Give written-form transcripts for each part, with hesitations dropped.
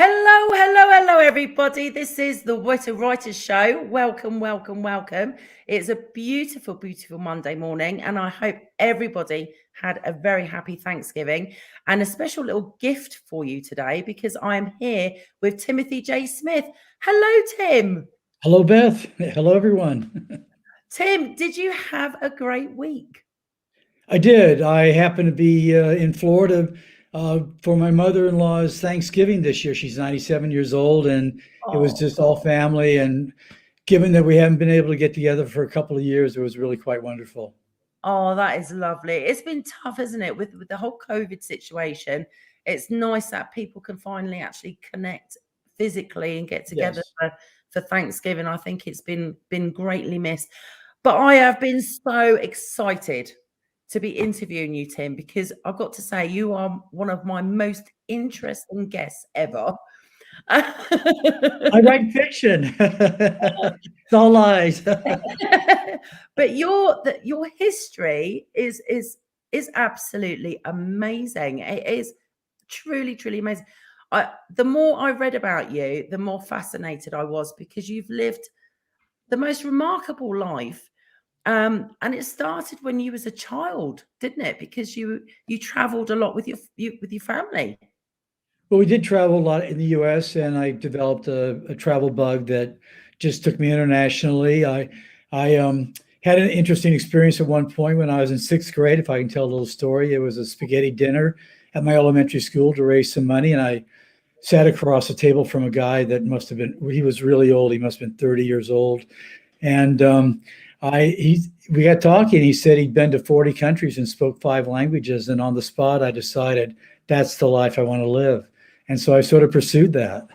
Hello, hello, hello, everybody. This is the Witty Writers Show. Welcome, welcome, welcome. It's a beautiful, beautiful Monday morning, and I hope everybody had a very happy Thanksgiving and a special little gift for you today because I am here with Timothy J. Smith. Hello, Tim. Hello, Beth. Hello, everyone. Tim, did you have a great week? I did. I happened to be in Florida for my mother-in-law's Thanksgiving this year. She's 97 years old, and it was Oh, just all family. And given that we haven't been able to get together for a couple of years, it was really quite wonderful. oh, that is lovely. It's been tough, isn't it, with the whole COVID situation? It's nice that people can finally actually connect physically and get together Yes. for Thanksgiving. I think it's been greatly missed. But I have been so excited to be interviewing you, Tim, because I've got to say you are one of my most interesting guests ever. I write fiction. It's all lies. But your history is absolutely amazing. It is truly, truly amazing. The more I read about you, the more fascinated I was because you've lived the most remarkable life. And it started when you was a child, didn't it? Because you traveled a lot with your family. Well, we did travel a lot in the U.S., and I developed a travel bug that just took me internationally. I had an interesting experience at one point when I was in sixth grade. If I can tell a little story, it was a spaghetti dinner at my elementary school to raise some money, and I sat across the table from a guy that must have been, he was really old. He must have been 30 years old, and we got talking. He said he'd been to 40 countries and spoke 5 languages, and on the spot, I decided that's the life I want to live. And so I sort of pursued that.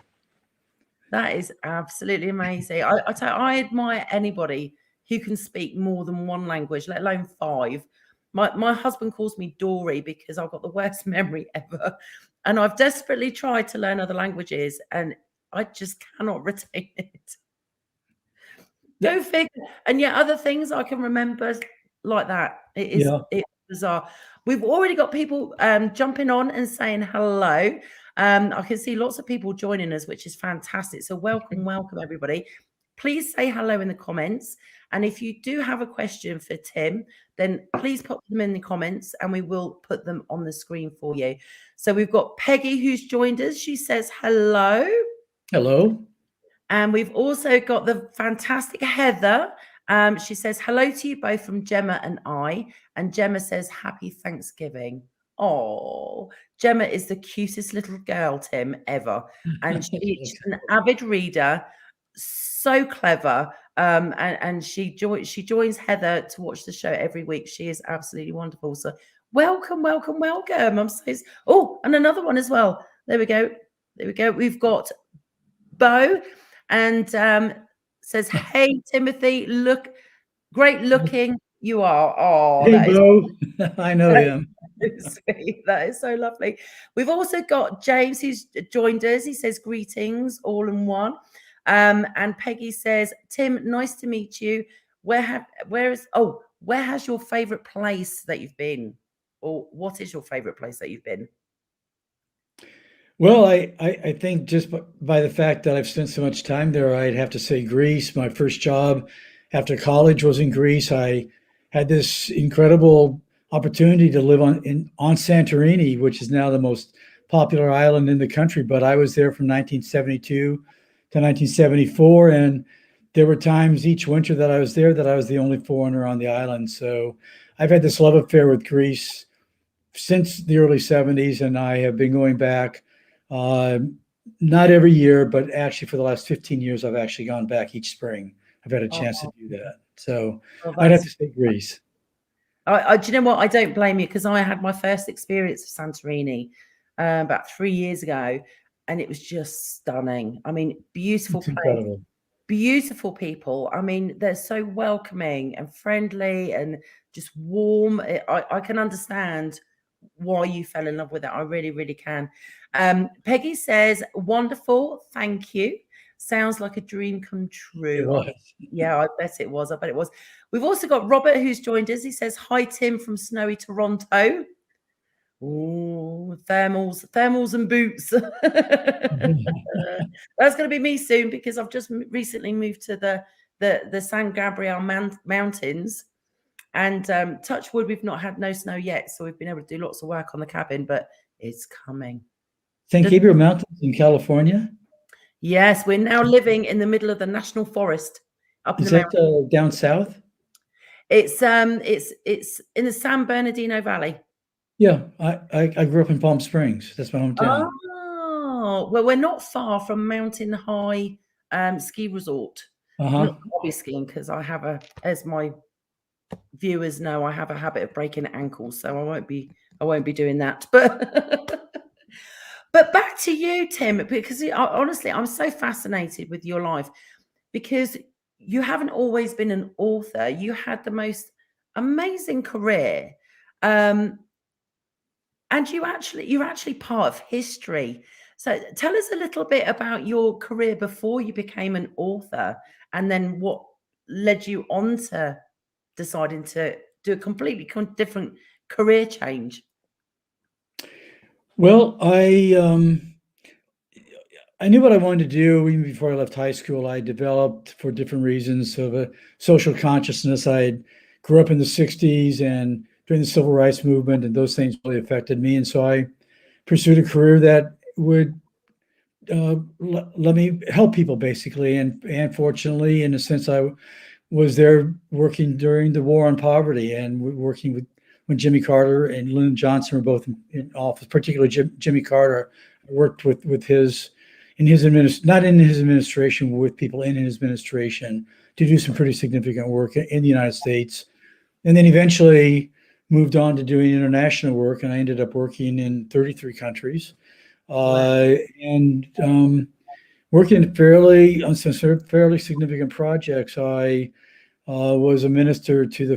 That is absolutely amazing. I admire anybody who can speak more than one language, let alone 5. My husband calls me Dory because I've got the worst memory ever. And I've desperately tried to learn other languages and I just cannot retain it. Go figure. And yet other things I can remember like that. It's bizarre. We've already got people jumping on and saying hello. I can see lots of people joining us, which is fantastic. So welcome, welcome everybody. Please say hello in the comments. And if you do have a question for Tim, then please put them in the comments and we will put them on the screen for you. So we've got Peggy who's joined us. She says hello. Hello. And we've also got the fantastic Heather. She says, hello to you both from Gemma and I. And Gemma says, happy Thanksgiving. Oh, Gemma is the cutest little girl, Tim, ever. And she's an avid reader, so clever. And she joins Heather to watch the show every week. She is absolutely wonderful. So welcome, welcome, welcome. I'm so, oh, and another one as well. There we go. There we go. We've got Bo. And says, hey, Timothy, look, great looking you are. Oh, hey, Bo. I know him. Sweet. That is so lovely. We've also got James who's joined us. He says, greetings, all in one. And Peggy says, Tim, nice to meet you. Where has your favorite place that you've been? Or what is your favorite place that you've been? Well, I think just by the fact that I've spent so much time there, I'd have to say Greece. My first job after college was in Greece. I had this incredible opportunity to live on Santorini, which is now the most popular island in the country. But I was there from 1972 to 1974, and there were times each winter that I was there that I was the only foreigner on the island. So I've had this love affair with Greece since the early 70s, and I have been going back. Not every year, but actually for the last 15 years, I've actually gone back each spring. I've had a chance to do that. So I'd have to say Greece. Do you know what? I don't blame you because I had my first experience of Santorini about 3 years ago, and it was just stunning. I mean, beautiful place, incredible. Beautiful people. I mean, they're so welcoming and friendly and just warm. I can understand why you fell in love with it. I really, really can. Peggy says, wonderful. Thank you. Sounds like a dream come true. Yeah, I bet it was. I bet it was. We've also got Robert who's joined us. He says, hi, Tim from snowy Toronto. Oh, thermals and boots. That's going to be me soon, because I've just recently moved to the San Gabriel Mountains, and touch wood, we've not had no snow yet, so we've been able to do lots of work on the cabin, but it's coming. San Gabriel Mountains in California? Yes, we're now living in the middle of the national forest up in Is the that mountains. down south? It's in the San Bernardino Valley. Yeah, I grew up in Palm Springs. That's my hometown. Oh, well, we're not far from Mountain High ski resort. Not hobby skiing, because I have as my viewers know, I have a habit of breaking ankles, so I won't be doing that. But but back to you, Tim, because honestly, I'm so fascinated with your life, because you haven't always been an author. You had the most amazing career. And you're actually part of history. So tell us a little bit about your career before you became an author, and then what led you on to deciding to do a completely different career change. Well, I knew what I wanted to do even before I left high school. I developed, for different reasons, of a social consciousness. I grew up in the 60s and during the civil rights movement, and those things really affected me. And so I pursued a career that would let me help people, basically. And fortunately, in a sense, I was there working during the war on poverty, and working with when Jimmy Carter and Lyndon Johnson were both in office. Particularly Jimmy Carter, worked with his not in his administration, but with people in his administration to do some pretty significant work in the United States, and then eventually moved on to doing international work. And I ended up working in 33 countries, and working on some fairly significant projects. I was a minister to the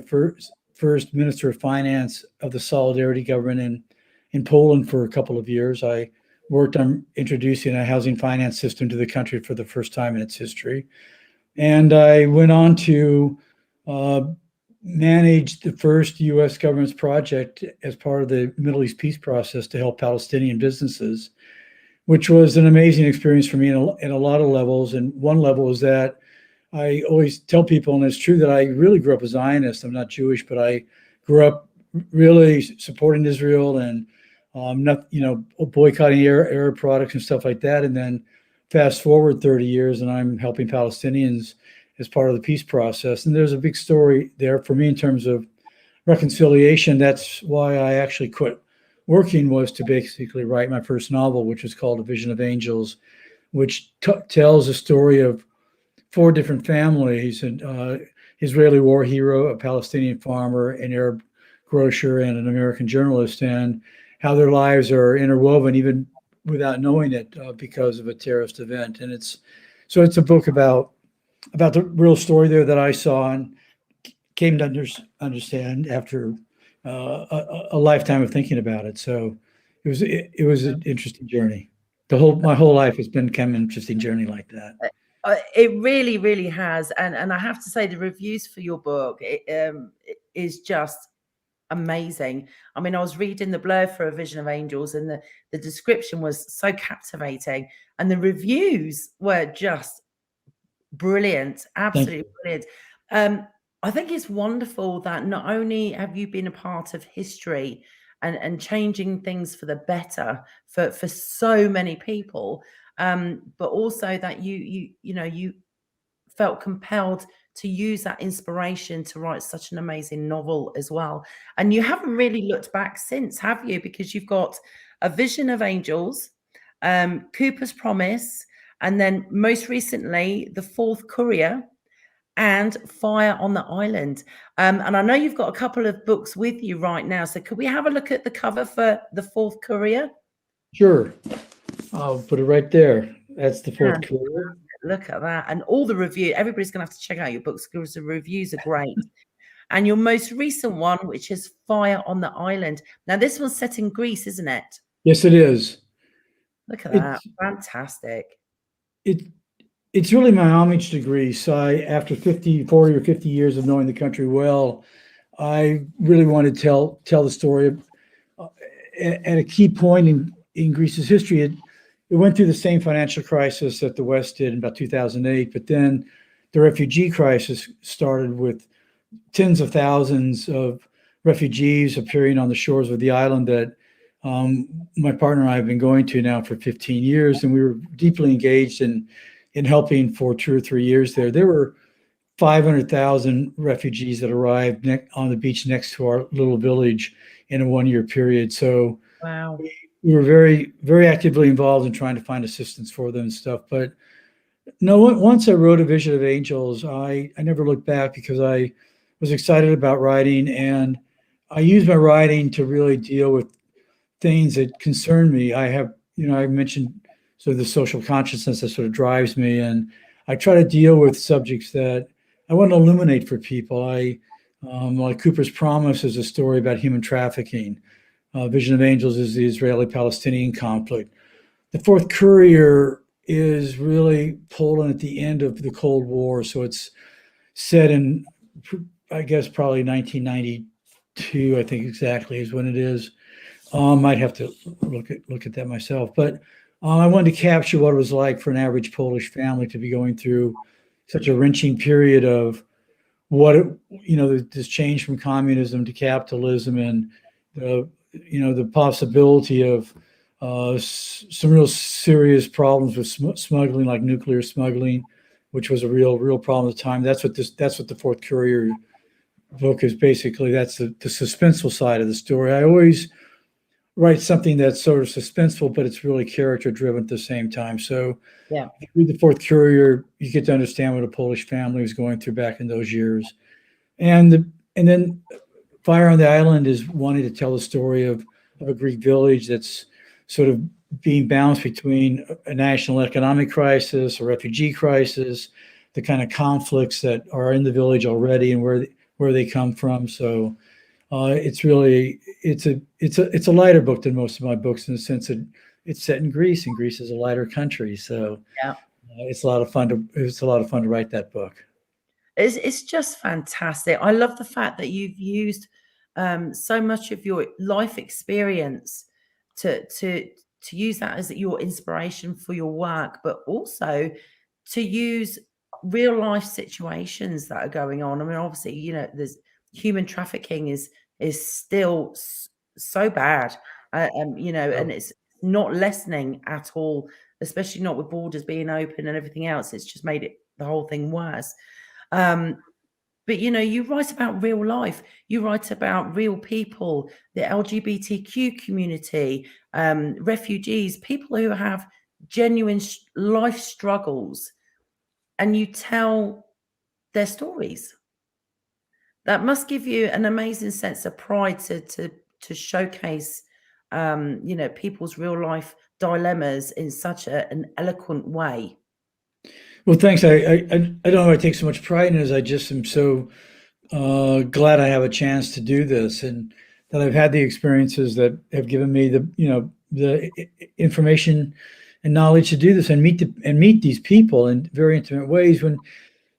first minister of finance of the Solidarity government in Poland for a couple of years. I worked on introducing a housing finance system to the country for the first time in its history. And I went on to manage the first U.S. government's project as part of the Middle East peace process to help Palestinian businesses, which was an amazing experience for me in a lot of levels. And one level is that I always tell people, and it's true, that I really grew up a Zionist. I'm not Jewish, but I grew up really supporting Israel and boycotting Arab products and stuff like that. And then fast forward 30 years, and I'm helping Palestinians as part of the peace process. And there's a big story there for me in terms of reconciliation. That's why I actually quit working, was to basically write my first novel, which was called A Vision of Angels, which tells a story of 4 different families: an Israeli war hero, a Palestinian farmer, an Arab grocer, and an American journalist, and how their lives are interwoven even without knowing it, because of a terrorist event. And it's a book about the real story there that I saw and came to understand after a lifetime of thinking about it. So it was an interesting journey. My whole life has been kind of an interesting journey like that. It really, really has. And I have to say, the reviews for your book is just amazing. I mean, I was reading the blurb for A Vision of Angels, and the description was so captivating, and the reviews were just brilliant, absolutely brilliant. I think it's wonderful that not only have you been a part of history and changing things for the better for so many people, but also that you felt compelled to use that inspiration to write such an amazing novel as well. And you haven't really looked back since, have you? Because you've got A Vision of Angels, Cooper's Promise, and then most recently, The Fourth Courier and Fire on the Island. And I know you've got a couple of books with you right now. So could we have a look at the cover for The Fourth Courier? Sure. I'll put it right there. That's The Fourth Courier. Look at that. And all the review, everybody's going to have to check out your books because the reviews are great. And your most recent one, which is Fire on the Island. Now, this one's set in Greece, isn't it? Yes, it is. Look at that. Fantastic. It's really my homage to Greece. After 40 or 50 years of knowing the country well, I really want to tell the story at a key point in Greece's history, it went through the same financial crisis that the West did in about 2008, but then the refugee crisis started with tens of thousands of refugees appearing on the shores of the island that my partner and I have been going to now for 15 years, and we were deeply engaged in helping for 2 or 3 years there. There were 500,000 refugees that arrived on the beach next to our little village in a 1-year period. So Wow. we were very, very actively involved in trying to find assistance for them and stuff. But no, once I wrote A Vision of Angels, I never looked back because I was excited about writing, and I used my writing to really deal with things that concern me. I have, I mentioned sort of the social consciousness that sort of drives me, and I try to deal with subjects that I want to illuminate for people. Like Cooper's Promise is a story about human trafficking. Vision of Angels is the Israeli-Palestinian conflict. The Fourth Courier is really Poland at the end of the Cold War, so it's set in, I guess, probably 1992. I think exactly is when it is. Might have to look at that myself, but I wanted to capture what it was like for an average Polish family to be going through such a wrenching period of this change from communism to capitalism, and the possibility of some real serious problems with smuggling, like nuclear smuggling, which was a real problem at the time. That's what the Fourth Courier book is basically. That's the suspenseful side of the story. I always write something that's sort of suspenseful, but it's really character driven at the same time. So yeah, if you read the Fourth Courier, you get to understand what a Polish family was going through back in those years. And then Fire on the Island is wanting to tell the story of a Greek village that's sort of being balanced between a national economic crisis, a refugee crisis, the kind of conflicts that are in the village already and where they come from. So it's a lighter book than most of my books in the sense that it's set in Greece, and Greece is a lighter country. So yeah. it's a lot of fun to write that book. It's just fantastic. I love the fact that you've used so much of your life experience to use that as your inspiration for your work, but also to use real life situations that are going on. I mean, obviously, there's human trafficking is still so bad, and it's not lessening at all, especially not with borders being open and everything else. It's just made the whole thing worse. But you write about real life, you write about real people, the LGBTQ community, refugees, people who have genuine life struggles, and you tell their stories. That must give you an amazing sense of pride to showcase people's real life dilemmas in such an eloquent way. Well, thanks. I don't know why I take so much pride in it, as I just am so glad I have a chance to do this, and that I've had the experiences that have given me the information and knowledge to do this and meet these people in very intimate ways. When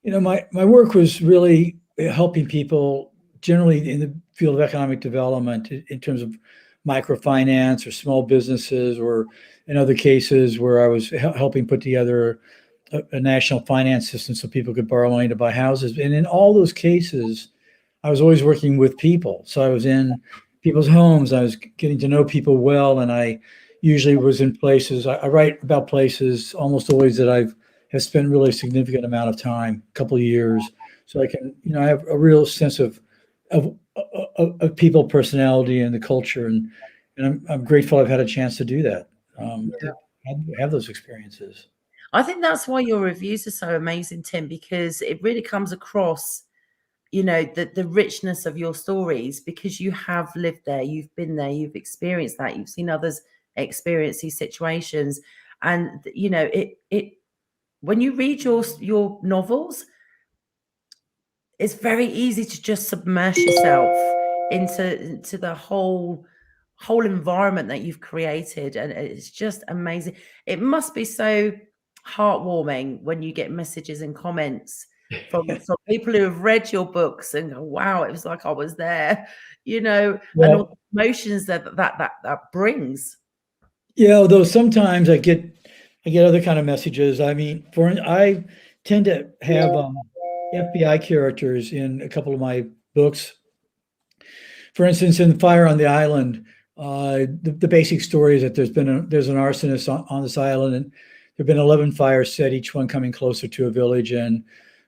my work was really helping people generally in the field of economic development in terms of microfinance or small businesses, or in other cases where I was helping put together a national finance system so people could borrow money to buy houses. And in all those cases, I was always working with people. So I was in people's homes. I was getting to know people well. And I usually was in places, I write about places almost always that have spent really significant amount of time, a couple of years. So I can, I have a real sense of people personality and the culture. And I'm grateful I've had a chance to do that, to have those experiences. I think that's why your reviews are so amazing, Tim, because it really comes across, the richness of your stories, because you have lived there, you've been there, you've experienced that, you've seen others experience these situations. And, when you read your novels, it's very easy to just submerge yourself into the whole environment that you've created. And it's just amazing. It must be so heartwarming when you get messages and comments from people who have read your books and go, wow, it was like I was there, you know, and all Well, the emotions that brings. yeah, although sometimes I get other kind of messages. I mean, I tend to have FBI characters in a couple of my books. For instance, in Fire on the Island, the basic story is that there's an arsonist on this island, and there've been 11 fires set, each one coming closer to a village. And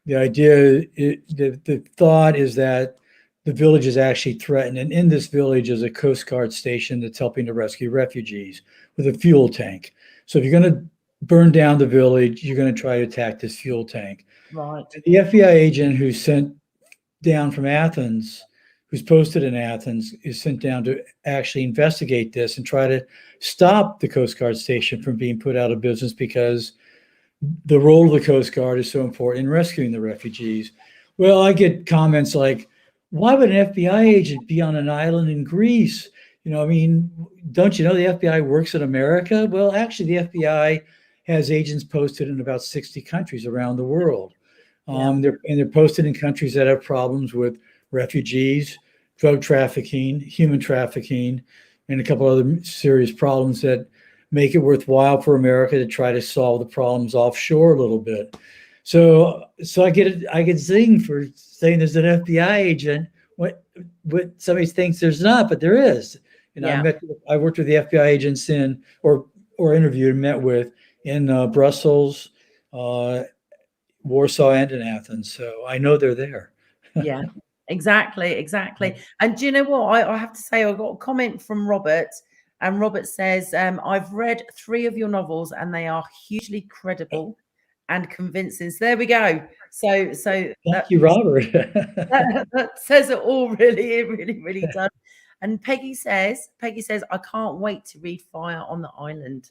the idea, the thought is that the village is actually threatened, and in this village is a Coast Guard station that's helping to rescue refugees with a fuel tank. So if you're going to burn down the village, you're going to try to attack this fuel tank. Right. The FBI agent who's sent down from Athens, who's posted in Athens, is sent down to actually investigate this and try to stop the Coast Guard station from being put out of business, because the role of the Coast Guard is so important in rescuing the refugees. Well, I get comments like, why would an FBI agent be on an island in Greece? You know, I mean, don't you know the FBI works in America? Well, actually, the FBI has agents posted in about 60 countries around the world. They're posted in countries that have problems with refugees, drug trafficking, human trafficking, and a couple other serious problems that make it worthwhile for America to try to solve the problems offshore a little bit. So I get zinged for saying there's an FBI agent. What somebody thinks there's not, but there is. And I worked with the FBI agents or interviewed and met with in Brussels, Warsaw, and in Athens. So I know they're there. Yeah, exactly. And do you know what? I have to say, I got a comment from Robert, and Robert says, I've read 3 of your novels and they are hugely credible and convincing. So there we go. So thank you, Robert. that says it all, really. It really does. And Peggy says, I can't wait to read Fire on the Island.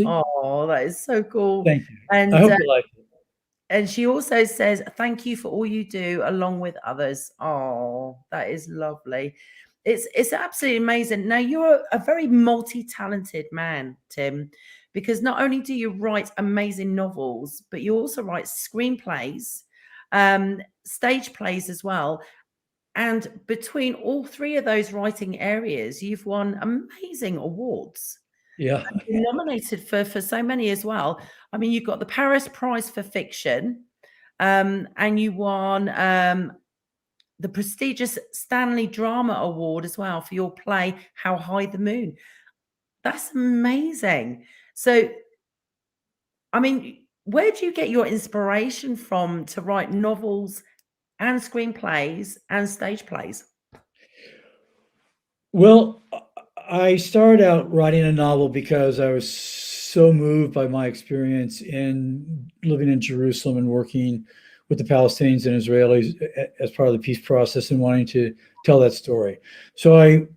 Oh, that is so cool. Thank you. And I hope you like it. And she also says, thank you for all you do along with others. Oh, that is lovely. It's absolutely amazing. Now, you're a very multi-talented man, Tim, because not only do you write amazing novels, but you also write screenplays, stage plays as well. And between all 3 of those writing areas, you've won amazing awards. Yeah. You're nominated for so many as well. I mean, you've got the Paris Prize for Fiction, and you won the prestigious Stanley Drama Award as well for your play, How High the Moon. That's amazing. So, I mean, where do you get your inspiration from to write novels and screenplays and stage plays? Well, I started out writing a novel because I was so moved by my experience in living in Jerusalem and working with the Palestinians and Israelis as part of the peace process and wanting to tell that story. So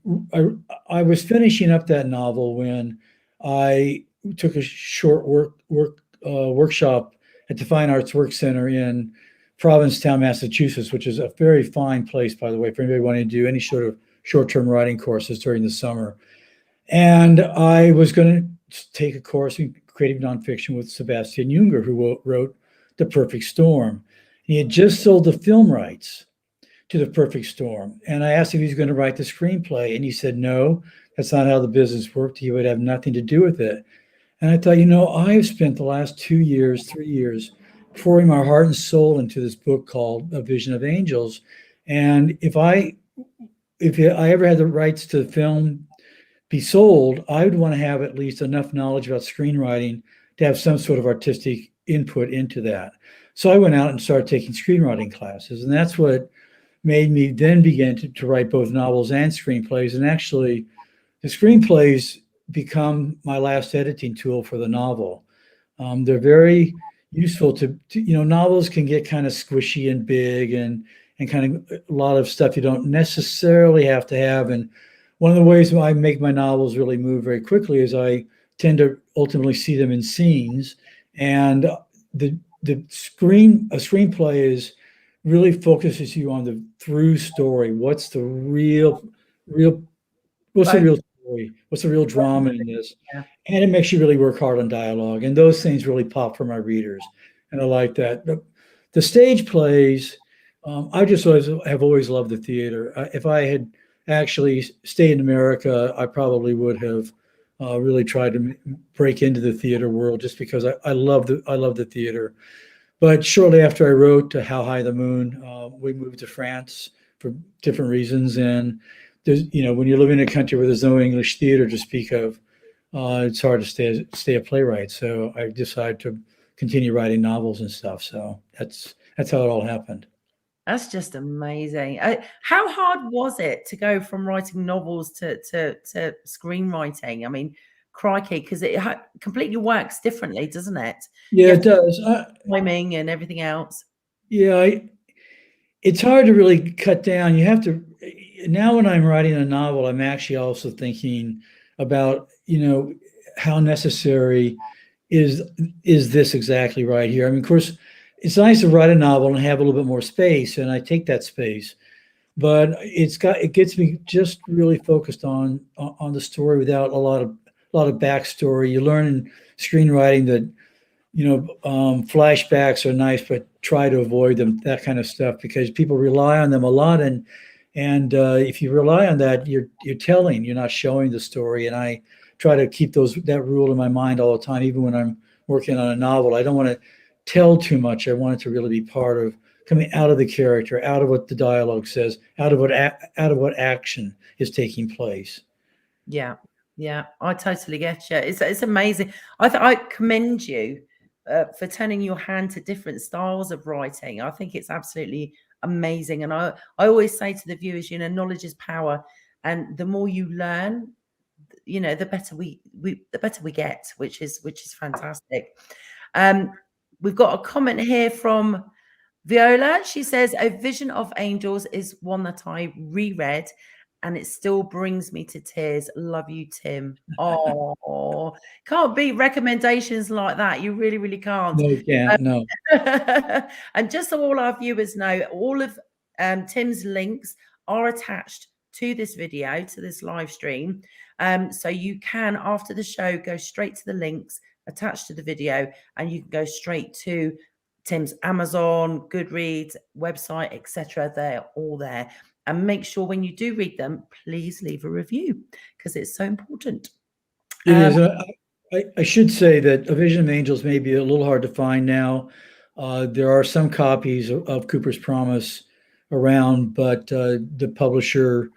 I was finishing up that novel when I took a short workshop at the Fine Arts Work Center in Provincetown, Massachusetts, which is a very fine place, by the way, for anybody wanting to do any sort of short-term writing courses during the summer. And I was going to take a course in creative nonfiction with Sebastian Junger, who wrote The Perfect Storm. He had just sold the film rights to The Perfect Storm. And I asked if he was going to write the screenplay. And he said, no, that's not how the business worked. He would have nothing to do with it. And I thought, I've spent the last 3 years, pouring my heart and soul into this book called A Vision of Angels. And if I ever had the rights to the film be sold, I would want to have at least enough knowledge about screenwriting to have some sort of artistic input into that. So I went out and started taking screenwriting classes. And that's what made me then begin to write both novels and screenplays. And actually, the screenplays become my last editing tool for the novel. They're very useful to novels can get kind of squishy and big and kind of a lot of stuff you don't necessarily have to have. And one of the ways I make my novels really move very quickly is I tend to ultimately see them in scenes. And a screenplay really focuses you on the through story. What's the real story? What's the real drama in this? Yeah. And it makes you really work hard on dialogue. And those things really pop for my readers. And I like that. The stage plays, I just have always loved the theater. If I had actually stayed in America, I probably would have really tried to break into the theater world, just because I love the theater. But shortly after I wrote How High the Moon, we moved to France for different reasons. And there's, when you live in a country where there's no English theater to speak of, it's hard to stay a playwright. So I decided to continue writing novels and stuff. So that's how it all happened. That's just amazing. How hard was it to go from writing novels to screenwriting? I mean, crikey, because it completely works differently, doesn't it? Yeah, it does. Timing and everything else. Yeah, it's hard to really cut down. You have to. Now when I'm writing a novel, I'm actually also thinking about, how necessary is this exactly right here. I mean, of course, it's nice to write a novel and have a little bit more space, and I take that space, but it gets me just really focused on the story without a lot of backstory. You learn in screenwriting that flashbacks are nice, but try to avoid them, that kind of stuff, because people rely on them a lot, and if you rely on that, you're telling, you're not showing the story. And I try to keep that rule in my mind all the time, even when I'm working on a novel. I don't want to tell too much. I want it to really be part of coming out of the character, out of what the dialogue says, out of what action is taking place. Yeah, I totally get you. It's amazing. I commend you for turning your hand to different styles of writing. I think it's absolutely amazing. And I always say to the viewers, knowledge is power, and the more you learn, the better we get, which is fantastic. We've got a comment here from Viola. She says, A Vision of Angels is one that I reread and it still brings me to tears. Love you, Tim. Oh, can't beat recommendations like that. You really, really can't. No, you can't. No. And just so all our viewers know, all of Tim's links are attached to this video, to this live stream. So you can, after the show, go straight to the links attached to the video, and you can go straight to Tim's Amazon, Goodreads, website, etc. They're all there. And make sure when you do read them, please leave a review, because it's so important. It is. I should say that A Vision of Angels may be a little hard to find now. There are some copies of Cooper's Promise around, but the publisher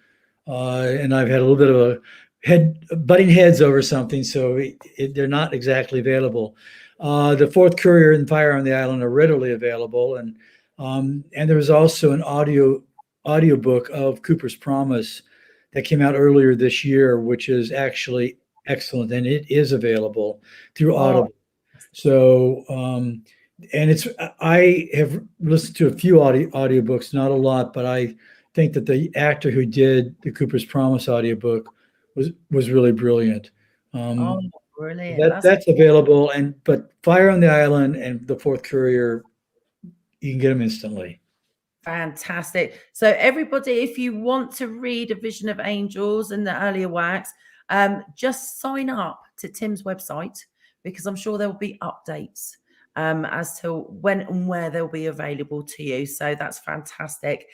and I've had a little bit of butting heads over something, so they're not exactly available. The Fourth Courier and Fire on the Island are readily available, and there was also an audiobook of Cooper's Promise that came out earlier this year, which is actually excellent, and it is available through Audible. So and I have listened to a few audiobooks, not a lot, but I think that the actor who did the Cooper's Promise audiobook was really brilliant. Brilliant. That's available, but Fire on the Island and the Fourth Courier, you can get them instantly. Fantastic. So everybody, if you want to read A Vision of Angels and the earlier works, just sign up to Tim's website, because I'm sure there will be updates as to when and where they'll be available to you. So that's fantastic.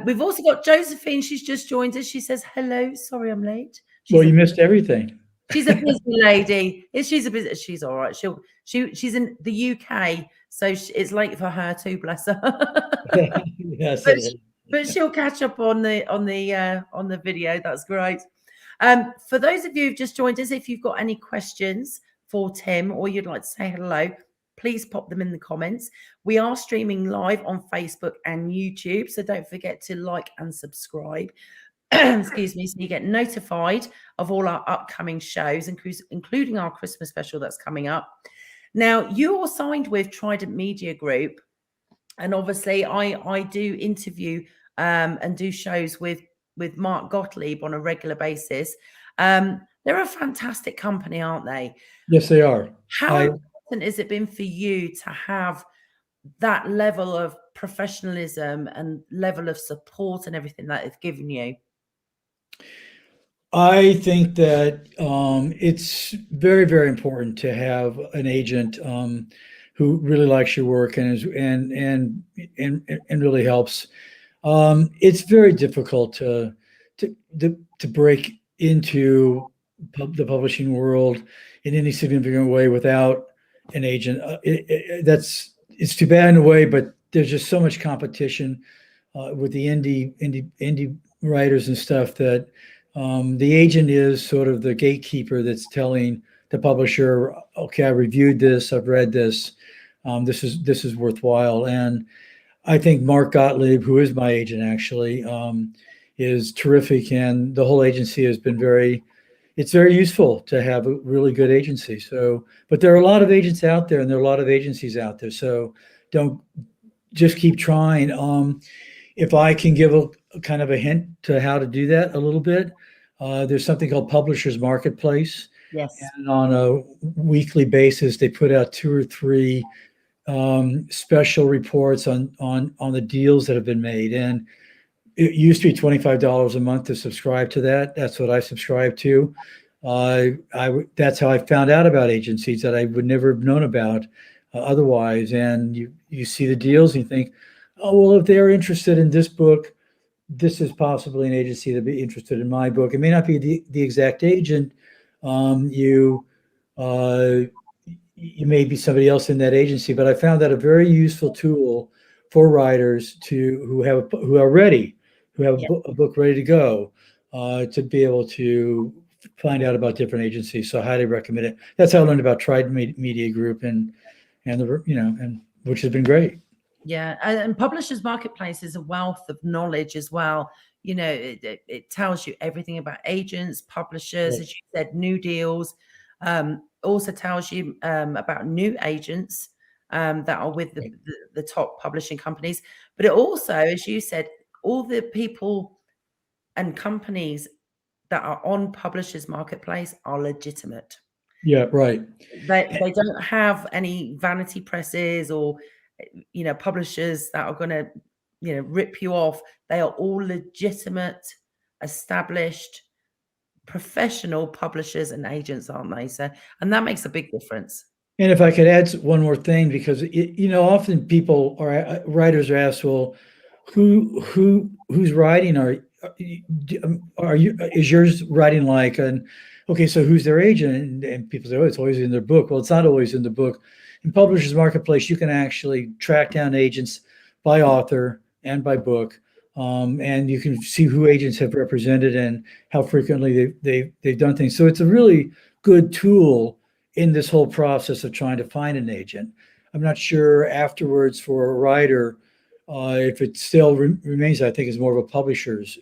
We've also got Josephine. She's just joined us. She says, hello. Sorry, I'm late. You missed everything. She's a busy lady. She's all right. She's in the UK, so it's late for her too. Bless her. Yes, but she'll catch up on the video. That's great. For those of you who've just joined us, if you've got any questions for Tim or you'd like to say hello, please pop them in the comments. We are streaming live on Facebook and YouTube, so don't forget to like and subscribe. Excuse me, so you get notified of all our upcoming shows, including our Christmas special that's coming up. Now, you're signed with Trident Media Group, and obviously I do interview and do shows with Mark Gottlieb on a regular basis. They're a fantastic company, aren't they? Yes, they are. How important has it been for you to have that level of professionalism and level of support and everything that they've given you? I think that it's very, very important to have an agent who really likes your work and is and really helps. It's very difficult to break into the publishing world in any significant way without an agent. It's too bad in a way, but there's just so much competition with the indie writers and stuff that the agent is sort of the gatekeeper that's telling the publisher, okay, I reviewed this, I've read this, this is worthwhile. And I think Mark Gottlieb, who is my agent actually, is terrific, and the whole agency has been it's very useful to have a really good agency. So, but there are a lot of agents out there, and there are a lot of agencies out there. So don't just keep trying. If I can give a kind of a hint to how to do that a little bit, there's something called Publishers Marketplace. Yes. And on a weekly basis, they put out 2 or 3 special reports on the deals that have been made. And it used to be $25 a month to subscribe to that. That's what I subscribe to. That's how I found out about agencies that I would never have known about otherwise. And you see the deals and you think, oh, well, if they're interested in this book, this is possibly an agency that'd be interested in my book. It may not be the exact agent. You may be somebody else in that agency, but I found that a very useful tool for writers who are ready, who have a book ready to go, to be able to find out about different agencies. So I highly recommend it. That's how I learned about Trident Media Group and which has been great. Yeah, and Publishers Marketplace is a wealth of knowledge as well. It tells you everything about agents, publishers, as you said, new deals. Also tells you about new agents that are with the top publishing companies. But it also, as you said, all the people and companies that are on Publishers Marketplace are legitimate. Yeah, right. They don't have any vanity presses or publishers that are going to rip you off. They are all legitimate, established, professional publishers and agents, aren't they? So, and that makes a big difference. And if I could add one more thing, because often people or writers are asked, well, who's writing? Is yours writing like an okay? So who's their agent? And people say, oh, it's always in their book. Well, it's not always in the book. In Publishers Marketplace, you can actually track down agents by author and by book, and you can see who agents have represented and how frequently they've done things. So it's a really good tool in this whole process of trying to find an agent. I'm not sure afterwards for a writer if it still remains. I think is more of a publisher's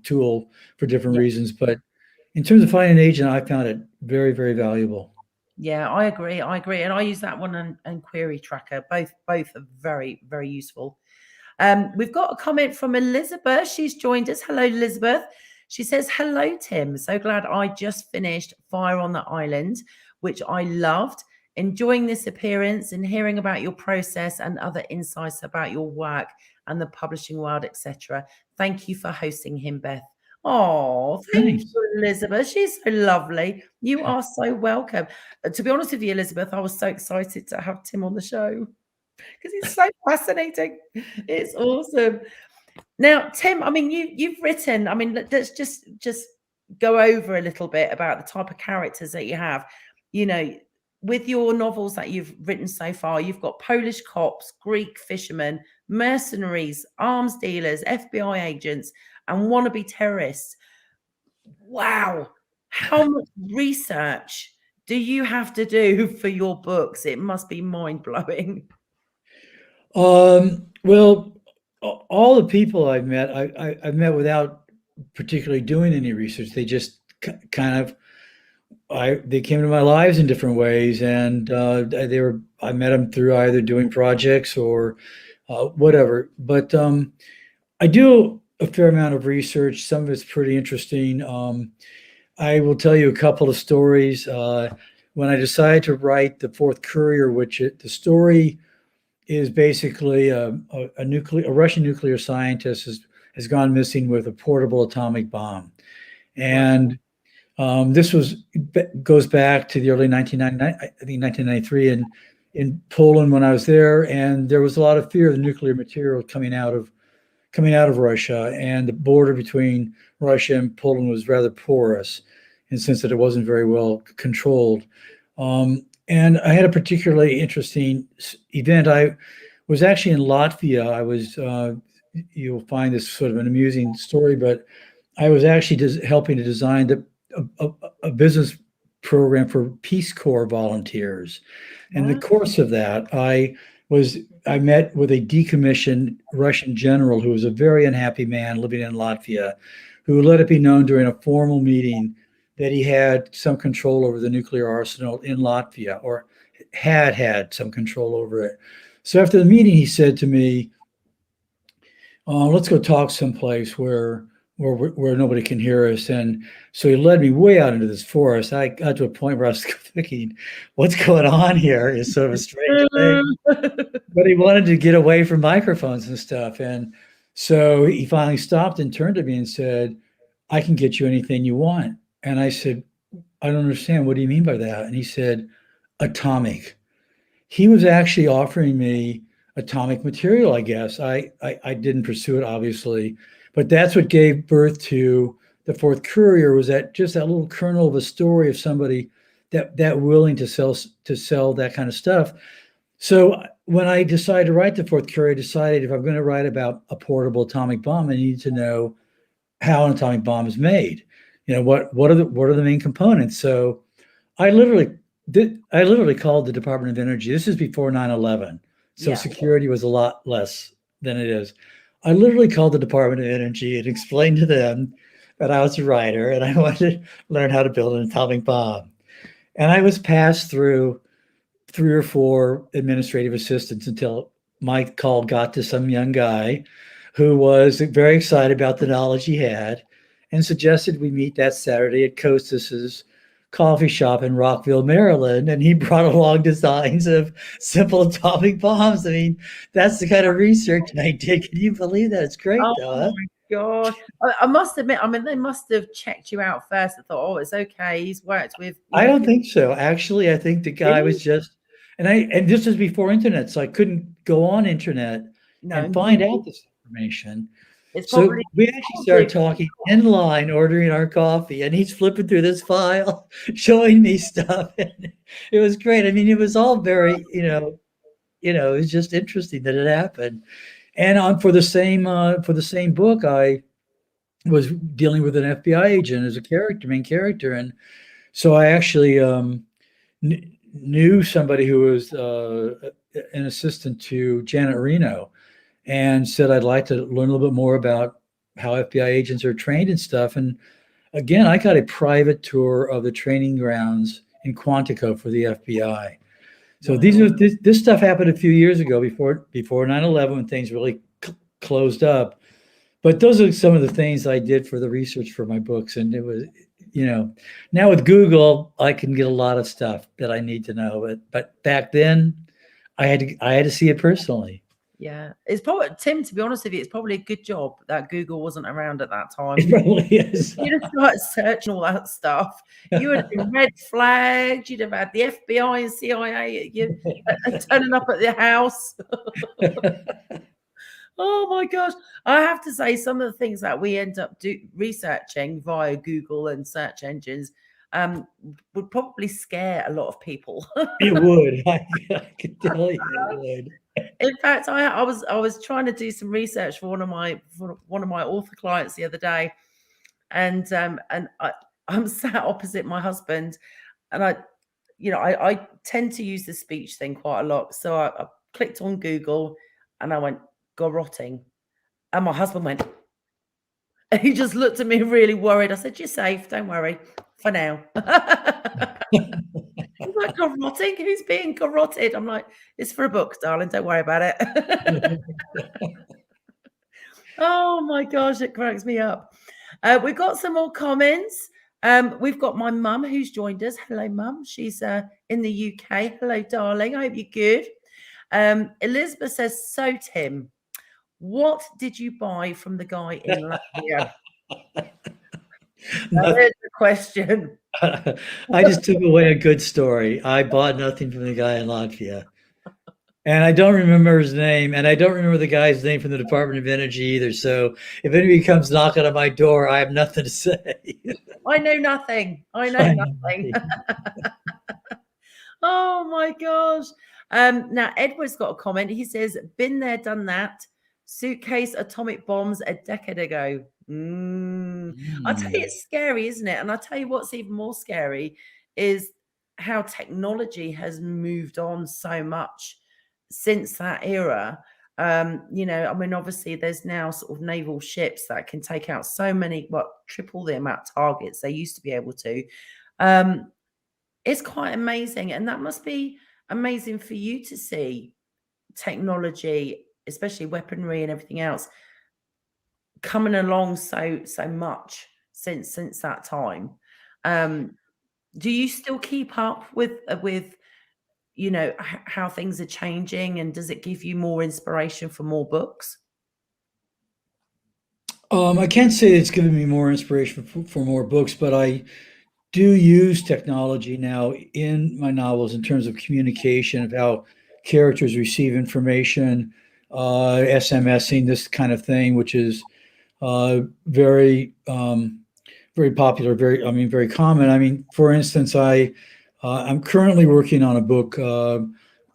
tool for different reasons. But in terms of finding an agent, I found it very, very valuable. Yeah, I agree. And I use that one and Query Tracker. Both are very, very useful. We've got a comment from Elizabeth. She's joined us. Hello, Elizabeth. She says, hello, Tim. So glad I just finished Fire on the Island, which I loved. Enjoying this appearance and hearing about your process and other insights about your work and the publishing world, etc. Thank you for hosting him, Beth. Oh, thank you, Elizabeth. She's so lovely. You are so welcome. To be honest with you, Elizabeth, I was so excited to have Tim on the show because he's so fascinating. It's awesome. Now, Tim, I mean, you've written, I mean, let's just go over a little bit about the type of characters that you have. With your novels that you've written so far, you've got Polish cops, Greek fishermen, mercenaries, arms dealers, FBI agents, and wannabe terrorists. Wow. How much research do you have to do for your books? It must be mind-blowing. Well, all the people I've met, I've met without particularly doing any research. They just kind of, they came into my lives in different ways, and I met them through either doing projects or whatever. But I do a fair amount of research. Some of it's pretty interesting. I will tell you a couple of stories. When I decided to write the Fourth Courier, the story is basically a Russian nuclear scientist has gone missing with a portable atomic bomb, and this goes back to the early 1993, and in Poland when I was there, and there was a lot of fear of the nuclear material coming out of Russia, and the border between Russia and Poland was rather porous, in the sense that it wasn't very well controlled. And I had a particularly interesting event. I was actually in Latvia. I was, you'll find this sort of an amusing story, but I was actually helping to design a business program for Peace Corps volunteers. In the course of that, I met with a decommissioned Russian general who was a very unhappy man living in Latvia, who let it be known during a formal meeting that he had some control over the nuclear arsenal in Latvia, or had some control over it. So after the meeting, he said to me, let's go talk someplace where nobody can hear us. And so he led me way out into this forest. I got to a point where I was thinking, what's going on here is sort of a strange thing. But he wanted to get away from microphones and stuff. And so he finally stopped and turned to me and said, I can get you anything you want. And I said, I don't understand. What do you mean by that? And he said, atomic. He was actually offering me atomic material, I guess. I didn't pursue it, obviously. But that's what gave birth to the Fourth Courier, was that little kernel of a story of somebody that willing to sell that kind of stuff. So when I decided to write the Fourth Courier, I decided if I'm going to write about a portable atomic bomb, I need to know how an atomic bomb is made. What are the main components? So I literally called the Department of Energy. This is before 9/11, so security was a lot less than it is. I literally called the Department of Energy and explained to them that I was a writer and I wanted to learn how to build an atomic bomb. And I was passed through 3 or 4 administrative assistants until my call got to some young guy who was very excited about the knowledge he had and suggested we meet that Saturday at Costas's coffee shop in Rockville, Maryland. And he brought along designs of simple atomic bombs. I mean, that's the kind of research I did. Can you believe that? It's great, though. Oh my God. I must admit, I mean, they must have checked you out first. I thought, oh, it's okay. He's worked with. I don't think so. Actually, I think the guy was just, and this was before internet, so I couldn't go on internet and find out this information. So we actually started talking in line, ordering our coffee, and he's flipping through this file, showing me stuff. And it was great. I mean, it was all very, it was just interesting that it happened. And for the same book, I was dealing with an FBI agent as a main character, and so I actually knew somebody who was an assistant to Janet Reno, and said I'd like to learn a little bit more about how FBI agents are trained and stuff. And again, I got a private tour of the training grounds in Quantico for the FBI. So this stuff happened a few years ago, before 9/11, when things really closed up. But those are some of the things I did for the research for my books. And it was, now with Google, I can get a lot of stuff that I need to know. But back then, I had to see it personally. Yeah, it's probably, Tim, to be honest with you, it's probably a good job that Google wasn't around at that time. It probably is. You'd have started searching all that stuff. You would have been red flagged. You'd have had the FBI and CIA turning up at your house. Oh my gosh. I have to say, some of the things that we end up researching via Google and search engines would probably scare a lot of people. It would. I can tell you it would. In fact, I was trying to do some research for one of my author clients the other day, and I'm sat opposite my husband, and I tend to use the speech thing quite a lot. So I clicked on Google and I went garrotting, and my husband went, and he just looked at me really worried. I said, "You're safe, don't worry for now." He's like, garrotting? Who's being garroted? I'm like, it's for a book, darling. Don't worry about it. Oh my gosh, it cracks me up. We've got some more comments. We've got my mum who's joined us. Hello, mum. She's in the UK. Hello, darling. I hope you're good. Elizabeth says, so Tim, what did you buy from the guy in Latvia? There's the question. I just took away a good story. I bought nothing from the guy in Latvia. And I don't remember his name, and I don't remember the guy's name from the Department of Energy either. So if anybody comes knocking on my door, I have nothing to say. I know nothing. I know nothing. Oh my gosh. Now Edward's got a comment. He says, been there, done that. Suitcase atomic bombs a decade ago. I tell you, it's scary, isn't it? And I tell you what's even more scary is how technology has moved on so much since that era. You know, I mean, obviously there's now sort of naval ships that can take out so many, triple the amount of targets they used to be able to. It's quite amazing. And that must be amazing for you to see technology, especially weaponry and everything else, coming along so much since that time. Do you still keep up with you know how things are changing, and does it give you more inspiration for more books? I can't say it's given me more inspiration for more books, but I do use technology now in my novels in terms of communication, of how characters receive information, SMSing, this kind of thing, which is very very popular, very common. I mean, for instance, I'm currently working on a book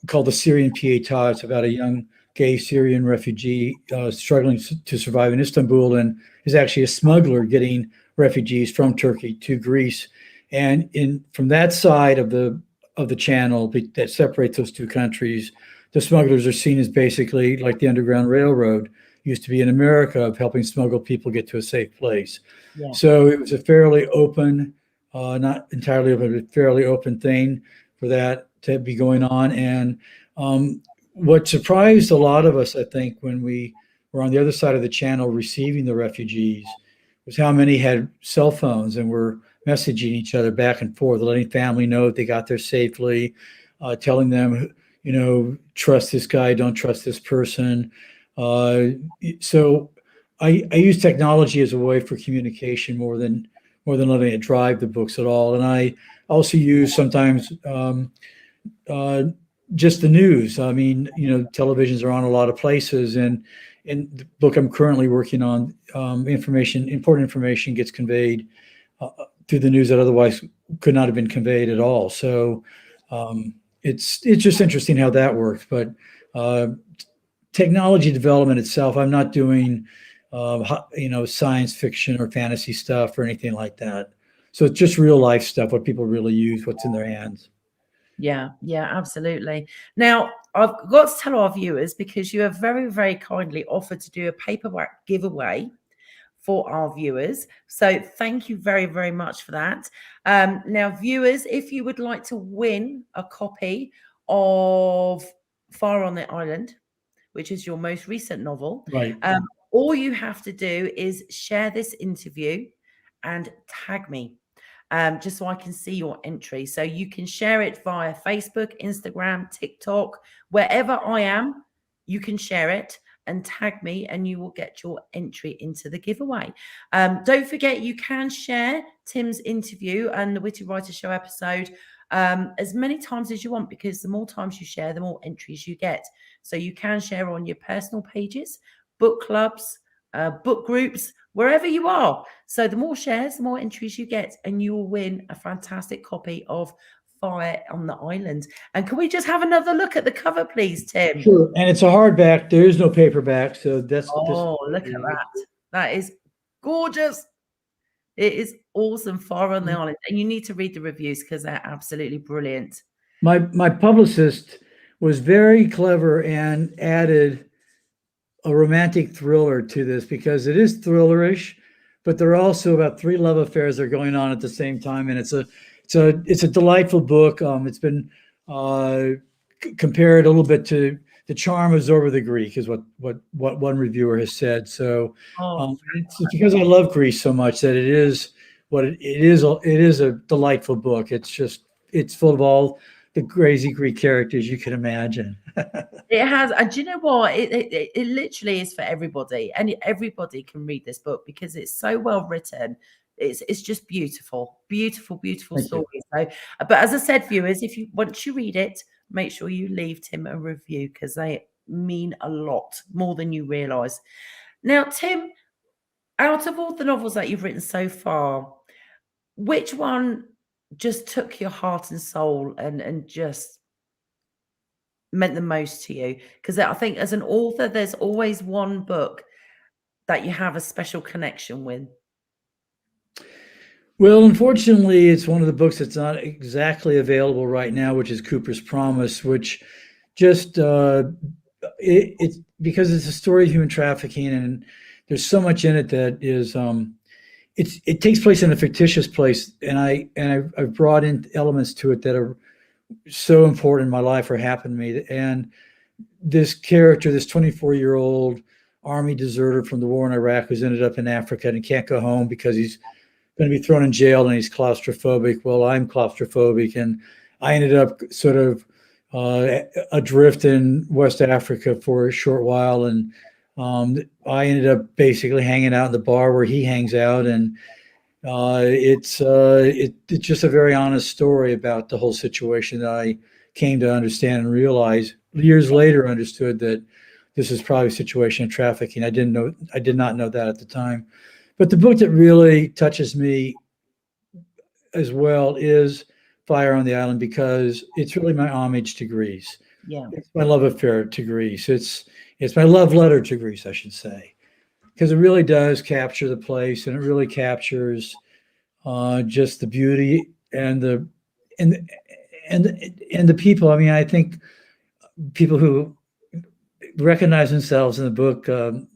called The Syrian Pietà. It's about a young gay Syrian refugee struggling to survive in Istanbul, and is actually a smuggler getting refugees from Turkey to Greece. And from that side of the channel that separates those two countries, the smugglers are seen as basically like the Underground Railroad used to be in America, of helping smuggle people get to a safe place. Yeah. So it was a fairly open, not entirely open, but fairly open thing for that to be going on. And what surprised a lot of us, I think, when we were on the other side of the channel receiving the refugees, was how many had cell phones and were messaging each other back and forth, letting family know that they got there safely, telling them, you know, trust this guy, don't trust this person. So I use technology as a way for communication more than letting it drive the books at all. And I also use sometimes just the news. I mean, you know, televisions are on a lot of places, and in the book I'm currently working on, important information gets conveyed through the news that otherwise could not have been conveyed at all. So it's just interesting how that works. But technology development itself, I'm not doing you know, science fiction or fantasy stuff or anything like that. So it's just real life stuff, what people really use, what's in their hands. Yeah, absolutely. Now, I've got to tell our viewers, because you have very, very kindly offered to do a paperback giveaway for our viewers. So thank you very, very much for that. Now, viewers, if you would like to win a copy of Fire on the Island, which is your most recent novel, right, all you have to do is share this interview and tag me. Just so I can see your entry. So you can share it via Facebook, Instagram, TikTok, wherever I am, you can share it and tag me, and you will get your entry into the giveaway. Don't forget, you can share Tim's interview and the Witty Writer Show episode as many times as you want, because the more times you share, the more entries you get. So you can share on your personal pages, book clubs, book groups, wherever you are. So the more shares, the more entries you get, and you will win a fantastic copy of Fire on the Island. And can we just have another look at the cover, please, Tim? Sure. And it's a hardback. There is no paperback. So that's... Oh, look at that. That is gorgeous. It is awesome. Fire on the Island. And you need to read the reviews, because they're absolutely brilliant. My publicist was very clever and added a romantic thriller to this, because it is thrillerish, but there are also about 3 love affairs that are going on at the same time, and it's a delightful book. It's been compared a little bit to The Charm is Over the Greek, is what one reviewer has said. So it's because I love Greece so much that it is what it is. It is a delightful book. It's full of all the crazy Greek characters you can imagine. It has, and do you know what? It literally is for everybody, and everybody can read this book because it's so well written. It's just beautiful, beautiful, beautiful story. So, but as I said, viewers, once you read it, make sure you leave Tim a review, because they mean a lot, more than you realise. Now, Tim, out of all the novels that you've written so far, which one just took your heart and soul and just meant the most to you? Because I think as an author, there's always one book that you have a special connection with. Well, unfortunately, it's one of the books that's not exactly available right now, which is Cooper's Promise, which just it's because it's a story of human trafficking, and there's so much in it that is it takes place in a fictitious place, and I've brought in elements to it that are so important in my life or happened to me. And this character, this 24-year-old army deserter from the war in Iraq, who's ended up in Africa and he can't go home because he's going to be thrown in jail and he's claustrophobic. Well, I'm claustrophobic, and I ended up sort of adrift in West Africa for a short while, and I ended up basically hanging out in the bar where he hangs out, and it's just a very honest story about the whole situation that I came to understand and realize years later. Understood that this is probably a situation of trafficking. I did not know that at the time. But the book that really touches me as well is Fire on the Island, because it's really my homage to Greece. Yeah, it's my love affair to Greece. It's my love letter to Greece, I should say, because it really does capture the place, and it really captures just the beauty and the people. I mean, I think people who recognize themselves in the book,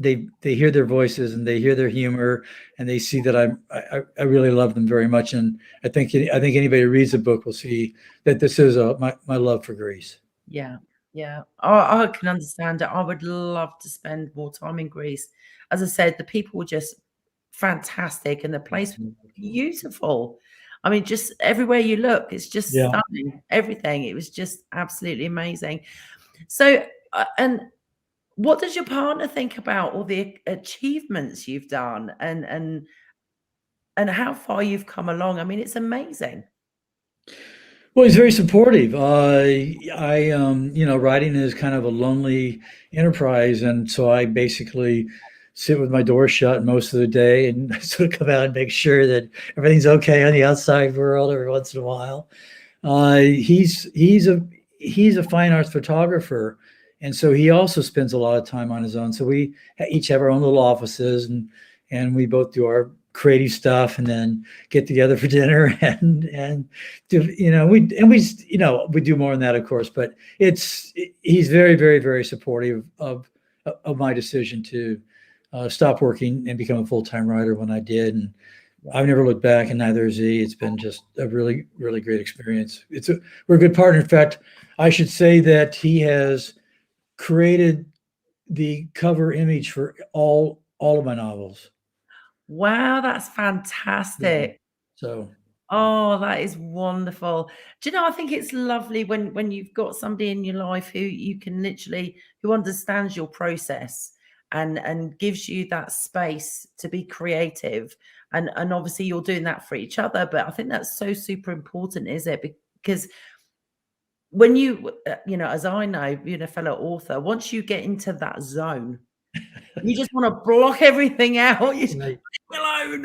they hear their voices and they hear their humor, and they see that I really love them very much. And I think anybody who reads the book will see that this is my love for Greece. yeah, yeah. I can understand it. I would love to spend more time in Greece. As I said, the people were just fantastic, and the place was beautiful. I mean, just everywhere you look, it's just stunning. Everything. It was just absolutely amazing. So, and what does your partner think about all the achievements you've done, and how far you've come along? I mean, it's amazing. Well, he's very supportive. Writing is kind of a lonely enterprise, and so I basically sit with my door shut most of the day and sort of come out and make sure that everything's okay on the outside world every once in a while. He's a fine arts photographer, and so he also spends a lot of time on his own. So we each have our own little offices, and we both do our creative stuff, and then get together for dinner and do, we do more than that, of course. But he's very, very, very supportive of my decision to stop working and become a full-time writer when I did, and I've never looked back, and neither has he. It's been just a really, really great experience. We're a good partner. In fact, I should say that he has created the cover image for all of my novels. Wow, that's fantastic. So, oh, that is wonderful. Do you know, I think it's lovely when you've got somebody in your life who you can literally, who understands your process and gives you that space to be creative. And obviously you're doing that for each other, but I think that's so super important, is it? Because when as I know, being a fellow author, once you get into that zone, you just want to block everything out. You just leave me alone.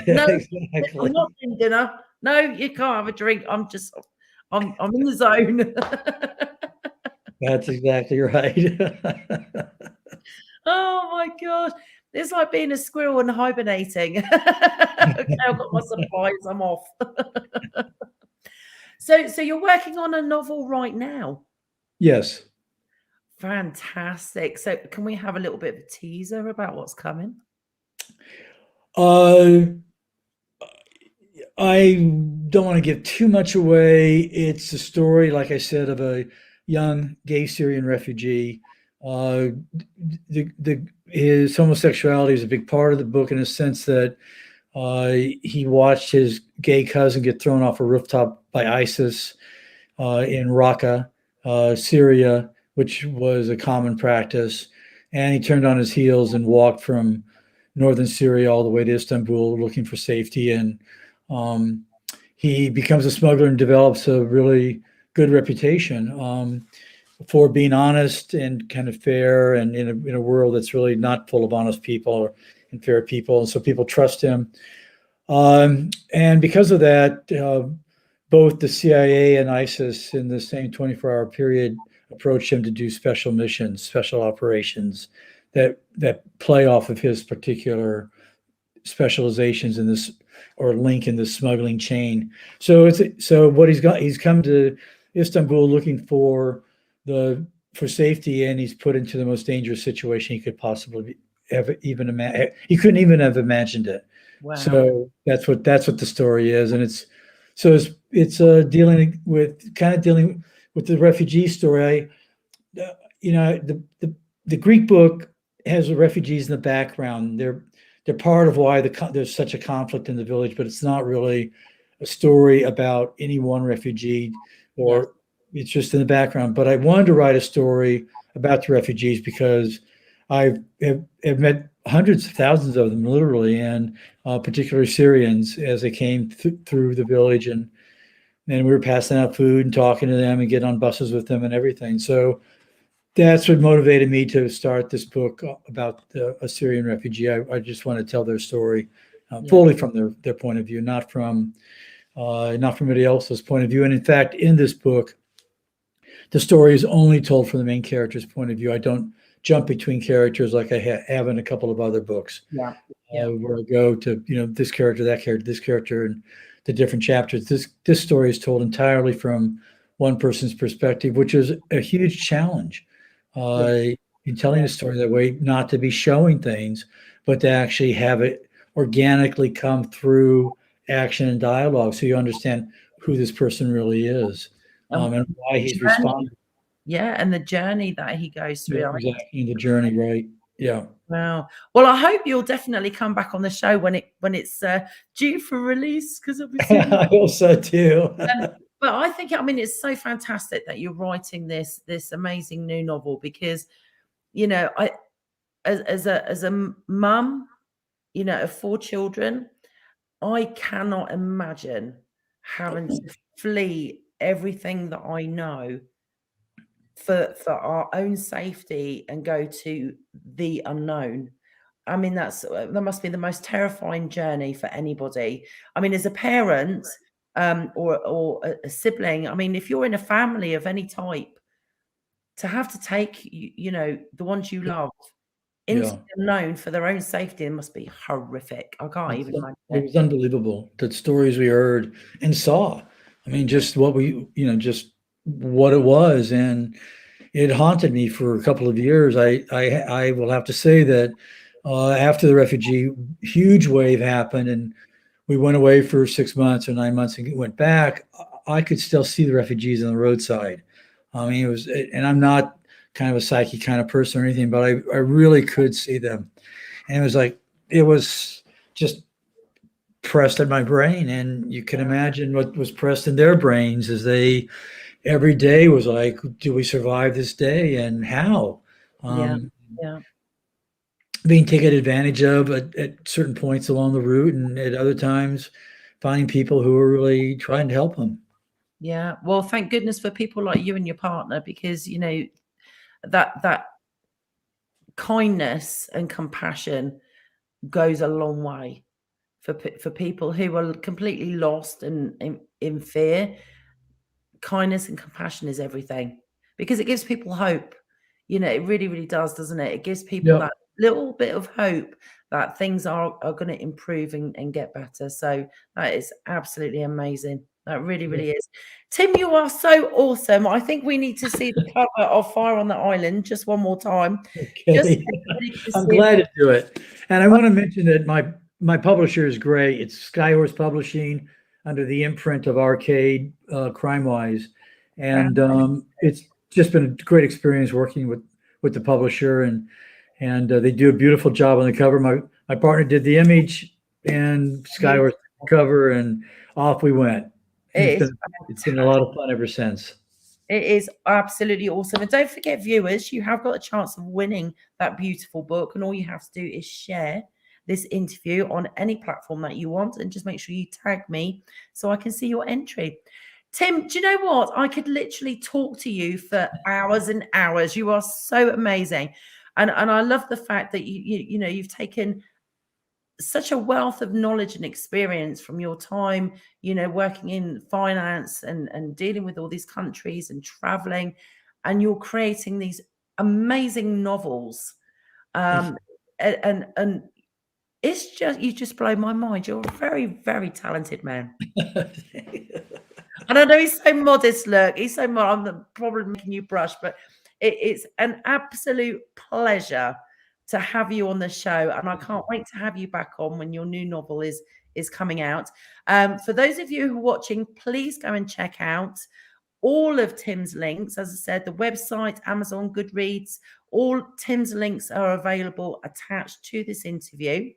No, exactly. I'm not doing dinner. No, you can't have a drink. I'm in the zone. That's exactly right. Oh my God. It's like being a squirrel and hibernating. Okay, I've got my supplies. I'm off. So you're working on a novel right now? Yes. Fantastic. So can we have a little bit of a teaser about what's coming? I don't want to give too much away. It's a story, like I said, of a young gay Syrian refugee. His homosexuality is a big part of the book, in a sense that he watched his gay cousin get thrown off a rooftop by ISIS in Raqqa, Syria, which was a common practice. And he turned on his heels and walked from northern Syria all the way to Istanbul looking for safety. And he becomes a smuggler and develops a really good reputation for being honest and kind of fair, and in a world that's really not full of honest people and fair people. And so people trust him. And because of that, both the CIA and ISIS in the same 24-hour period approached him to do special missions, special operations that play off of his particular specializations in this, or link in the smuggling chain. So what he's come to Istanbul looking for safety, and he's put into the most dangerous situation he could possibly even imagine. He couldn't even have imagined it. Wow. So that's what the story is, and it's dealing with the refugee story. The Greek book has the refugees in the background. They're part of why there's such a conflict in the village, but it's not really a story about any one refugee, or it's just in the background. But I wanted to write a story about the refugees because I have met hundreds of thousands of them, literally, and particularly Syrians, as they came through the village, and we were passing out food and talking to them and getting on buses with them and everything. So that's what motivated me to start this book about a Syrian refugee. I just want to tell their story fully from their point of view, not from anybody else's point of view. And in fact, in this book, the story is only told from the main character's point of view. I don't jump between characters like I have in a couple of other books, where I go to this character, that character, this character, and the different chapters. This story is told entirely from one person's perspective, which is a huge challenge in telling a story that way, not to be showing things, but to actually have it organically come through action and dialogue, so you understand who this person really is, and why he's responding. Yeah, and the journey that he goes through. Yeah, exactly, the journey, right? Yeah. Wow. Well, I hope you'll definitely come back on the show when it's due for release, because obviously I hope so too. But I think, it's so fantastic that you're writing this amazing new novel, because, I as a mum, of 4 children, I cannot imagine having to flee everything that I know for our own safety and go to the unknown. That must be the most terrifying journey for anybody. As a parent, or a sibling, if you're in a family of any type, to have to take the ones you love into the unknown for their own safety, it must be horrific. I can't even imagine it. It was unbelievable, the stories we heard and saw. Just what just what it was, and it haunted me for a couple of years. I will have to say that after the refugee huge wave happened, and we went away for 6 months or 9 months and went back, I could still see the refugees on the roadside. It was, and I'm not kind of a psychic kind of person or anything, but I really could see them. And it was just pressed in my brain. And you can imagine what was pressed in their brains as every day was like, do we survive this day, and how? Being taken advantage of at certain points along the route, and at other times finding people who are really trying to help them. Yeah. Well, thank goodness for people like you and your partner, because, that kindness and compassion goes a long way for people who are completely lost and in fear. Kindness and compassion is everything, because it gives people hope. It really, really does, doesn't it? It gives people that little bit of hope that things are going to improve and get better. So that is absolutely amazing. That really, really is. Tim, you are so awesome. I think we need to see the cover of Fire on the Island just one more time. Okay. I'm glad to do it. And I want to mention that my publisher is great. It's Skyhorse Publishing, under the imprint of Arcade, Crimewise. And it's just been a great experience working with the publisher, and they do a beautiful job on the cover. My partner did the image, and Skyhorse cover, and off we went. It's been a lot of fun ever since. It is absolutely awesome. And don't forget, viewers, you have got a chance of winning that beautiful book, and all you have to do is share this interview on any platform that you want, and just make sure you tag me so I can see your entry. Tim, do you know what? I could literally talk to you for hours and hours. You are so amazing. And I love the fact that you know, you've taken such a wealth of knowledge and experience from your time, you know, working in finance and dealing with all these countries and traveling, and you're creating these amazing novels. And it's just, you just blow my mind. You're a very, very talented man. And I know he's so modest, look, he's so modest. I'm probably making you blush, but it's an absolute pleasure to have you on the show. And I can't wait to have you back on when your new novel is coming out. For those of you who are watching, please go and check out all of Tim's links. As I said, the website, Amazon, Goodreads, all Tim's links are available attached to this interview.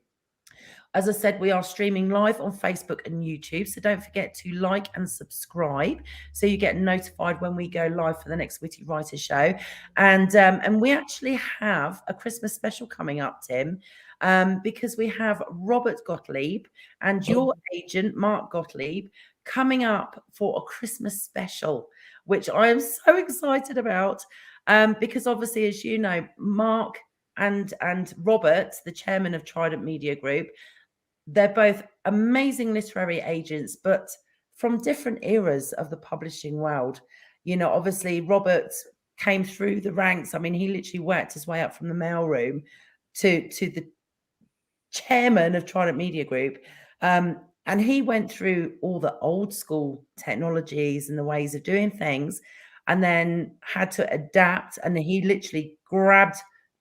As I said, we are streaming live on Facebook and YouTube, so don't forget to like and subscribe so you get notified when we go live for the next Witty Writer Show. And we actually have a Christmas special coming up, Tim, because we have Robert Gottlieb and your agent, Mark Gottlieb, coming up for a Christmas special, which I am so excited about, because obviously, as you know, Mark and Robert, the chairman of Trident Media Group, they're both amazing literary agents, but from different eras of the publishing world. You know, obviously, Robert came through the ranks. I mean, he literally worked his way up from the mailroom to the chairman of Trident Media Group. And he went through all the old school technologies and the ways of doing things, and then had to adapt. And he literally grabbed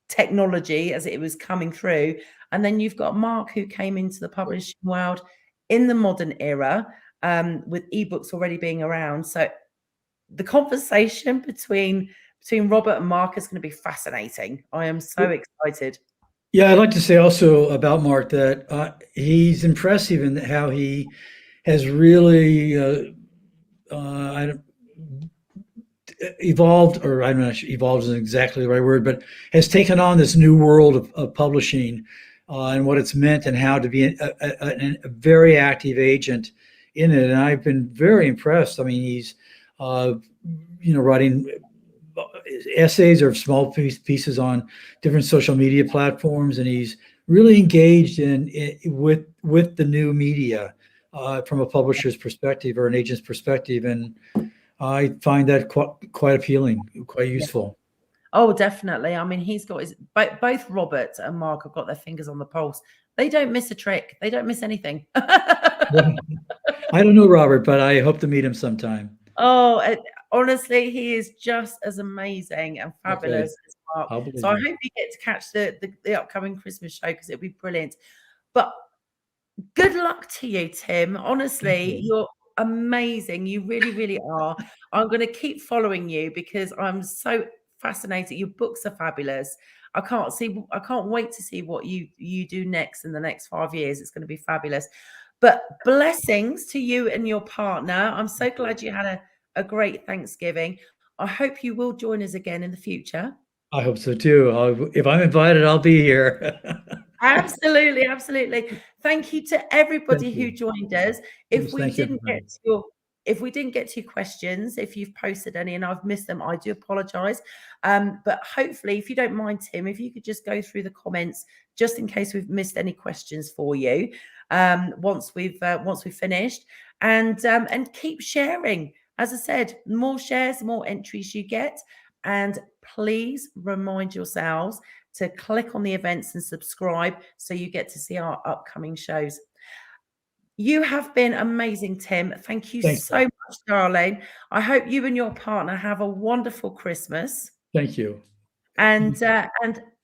technology as it was coming through. And then you've got Mark, who came into the publishing world in the modern era, with ebooks already being around. So the conversation between Robert and Mark is going to be fascinating. I am so excited. Yeah, I'd like to say also about Mark that he's impressive in how he has really evolved, or I'm not sure evolved isn't exactly the right word, but has taken on this new world of publishing and what it's meant, and how to be a very active agent in it. And I've been very impressed. I mean, he's writing essays or small pieces on different social media platforms, and he's really engaged with the new media from a publisher's perspective or an agent's perspective, and I find that quite appealing, quite useful. Oh, definitely. I mean, he's got both Robert and Mark have got their fingers on the pulse. They don't miss a trick. They don't miss anything. I don't know Robert, but I hope to meet him sometime. Oh, honestly, he is just as amazing and fabulous as Mark. So I hope you get to catch the upcoming Christmas show, because it'll be brilliant. But good luck to you, Tim. Honestly, you're amazing. You really, really are. I'm going to keep following you because I'm so fascinated. Your books are fabulous. I can't wait to see what you do next in the next 5 years. It's going to be fabulous. But blessings to you and your partner. I'm so glad you had a great Thanksgiving. I hope you will join us again in the future. I hope so too. If I'm invited, I'll be here. Absolutely, absolutely. Thank you to everybody who joined us. If we didn't get to your questions, if you've posted any and I've missed them, I do apologize. But hopefully, if you don't mind, Tim, if you could just go through the comments just in case we've missed any questions for you, once we've finished, and keep sharing. As I said, more shares, more entries you get, and please remind yourselves to click on the events and subscribe so you get to see our upcoming shows. You have been amazing, Tim. Thank you so much, darling. I hope you and your partner have a wonderful Christmas. Thank you. And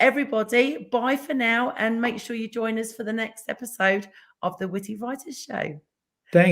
everybody, bye for now, and make sure you join us for the next episode of the Witty Writers Show.